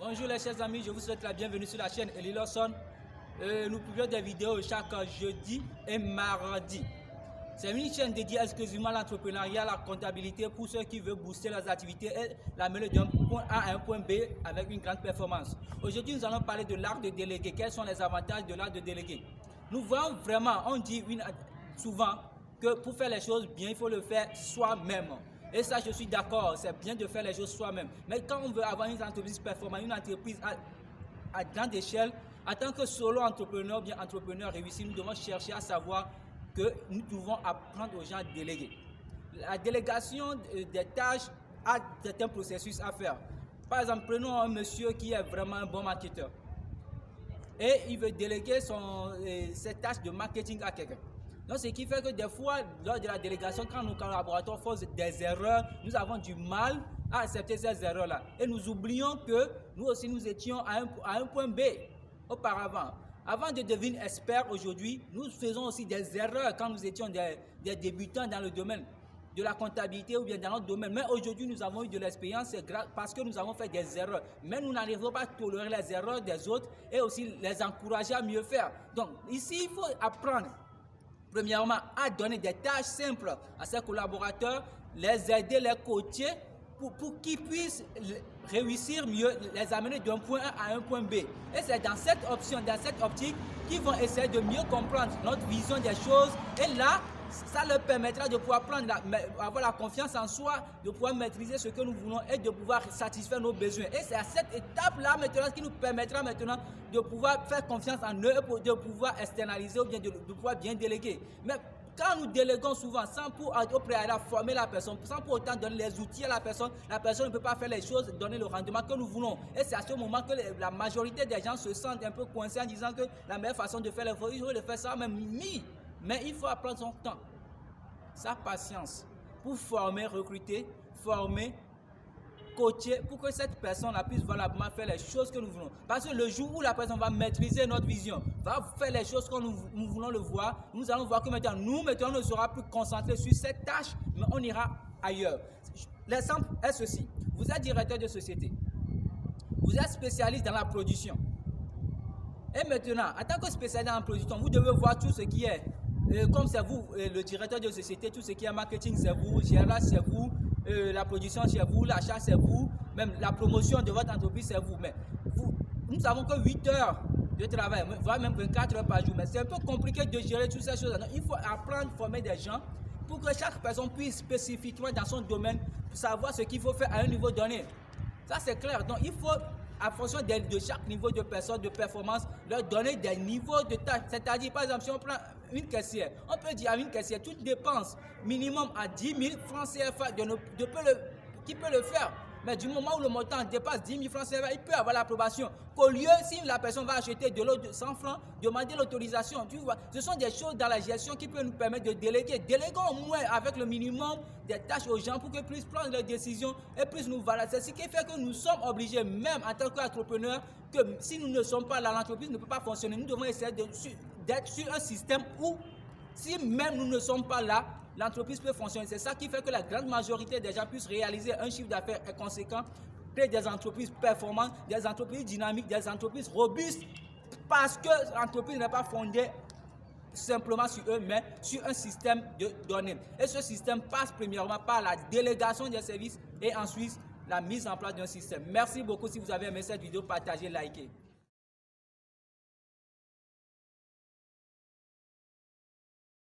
Bonjour les chers amis, je vous souhaite la bienvenue sur la chaîne Eli Lawson. Nous publions des vidéos chaque jeudi et mardi. C'est une chaîne dédiée exclusivement à l'entrepreneuriat, à la comptabilité pour ceux qui veulent booster leurs activités et l'amener d'un point A à un point B avec une grande performance. Aujourd'hui, nous allons parler de l'art de déléguer. Quels sont les avantages de l'art de déléguer? Nous voyons vraiment, on dit souvent que pour faire les choses bien, il faut le faire soi-même. Et ça, je suis d'accord, c'est bien de faire les choses soi-même. Mais quand on veut avoir une entreprise performante, une entreprise à grande échelle, en tant que solo entrepreneur, bien entrepreneur réussi, nous devons chercher à savoir que nous devons apprendre aux gens à déléguer. La délégation des tâches a certains processus à faire. Par exemple, prenons un monsieur qui est vraiment un bon marketeur et il veut déléguer ses tâches de marketing à quelqu'un. Donc, ce qui fait que des fois, lors de la délégation, quand nos collaborateurs font des erreurs, nous avons du mal à accepter ces erreurs-là. Et nous oublions que nous aussi, nous étions à un point B auparavant. Avant de devenir expert aujourd'hui, nous faisons aussi des erreurs quand nous étions des débutants dans le domaine de la comptabilité ou bien dans notre domaine. Mais aujourd'hui, nous avons eu de l'expérience parce que nous avons fait des erreurs. Mais nous n'arrivons pas à tolérer les erreurs des autres et aussi les encourager à mieux faire. Donc, ici, il faut apprendre. Premièrement, à donner des tâches simples à ses collaborateurs, les aider, les coacher pour qu'ils puissent réussir mieux, les amener d'un point A à un point B. Et c'est dans cette option, dans cette optique, qu'ils vont essayer de mieux comprendre notre vision des choses. Et là, ça leur permettra de pouvoir avoir la confiance en soi, de pouvoir maîtriser ce que nous voulons et de pouvoir satisfaire nos besoins. Et c'est à cette étape-là maintenant qui nous permettra maintenant de pouvoir faire confiance en eux, de pouvoir externaliser ou bien de pouvoir bien déléguer. Mais quand nous déléguons souvent sans pour au préalable former la personne, sans pour autant donner les outils à la personne ne peut pas faire les choses, donner le rendement que nous voulons. Et c'est à ce moment que la majorité des gens se sentent un peu coincés en disant que la meilleure façon de faire les choses, il faut le faire ça même. Mais il faut apprendre son temps, sa patience pour former, recruter, former, coacher pour que cette personne-là puisse valablement faire les choses que nous voulons. Parce que le jour où la personne va maîtriser notre vision, va faire les choses comme nous voulons le voir, nous allons voir que maintenant, nous ne serons plus concentrés sur cette tâche, mais on ira ailleurs. L'exemple est ceci. Vous êtes directeur de société. Vous êtes spécialiste dans la production. Et maintenant, en tant que spécialiste dans la production, vous devez voir tout ce qui est, comme c'est vous, le directeur de société, tout ce qui est marketing, c'est vous, GRH, c'est vous, la production, c'est vous, l'achat, c'est vous, même la promotion de votre entreprise, c'est vous. Mais nous n'avons que 8 heures de travail, voire même 24 heures par jour. Mais c'est un peu compliqué de gérer toutes ces choses. Donc, il faut apprendre, former des gens pour que chaque personne puisse spécifiquement dans son domaine savoir ce qu'il faut faire à un niveau donné. Ça, c'est clair. Donc, il faut, en fonction de chaque niveau de personne, de performance, leur donner des niveaux de tâches. C'est-à-dire, par exemple, si on prend une caissière, on peut dire à une caissière, toute dépense minimum à 10 000 francs CFA qui peut le faire. Mais du moment où le montant dépasse 10 000 francs CFA, il peut avoir l'approbation. Qu'au lieu, si la personne va acheter de l'eau de 100 francs, demander l'autorisation. Tu vois, ce sont des choses dans la gestion qui peuvent nous permettre de déléguer. Déléguons au moins avec le minimum des tâches aux gens pour qu'ils puissent prendre leurs décisions et puissent nous valoriser. C'est ce qui fait que nous sommes obligés, même en tant qu'entrepreneurs, que si nous ne sommes pas là, l'entreprise ne peut pas fonctionner. Nous devons essayer d'être sur un système où, si même nous ne sommes pas là, l'entreprise peut fonctionner. C'est ça qui fait que la grande majorité des gens puissent réaliser un chiffre d'affaires conséquent, créer des entreprises performantes, des entreprises dynamiques, des entreprises robustes, parce que l'entreprise n'est pas fondée simplement sur eux, mais sur un système de données. Et ce système passe premièrement par la délégation des services et ensuite la mise en place d'un système. Merci beaucoup. Si vous avez aimé cette vidéo, partagez, likez.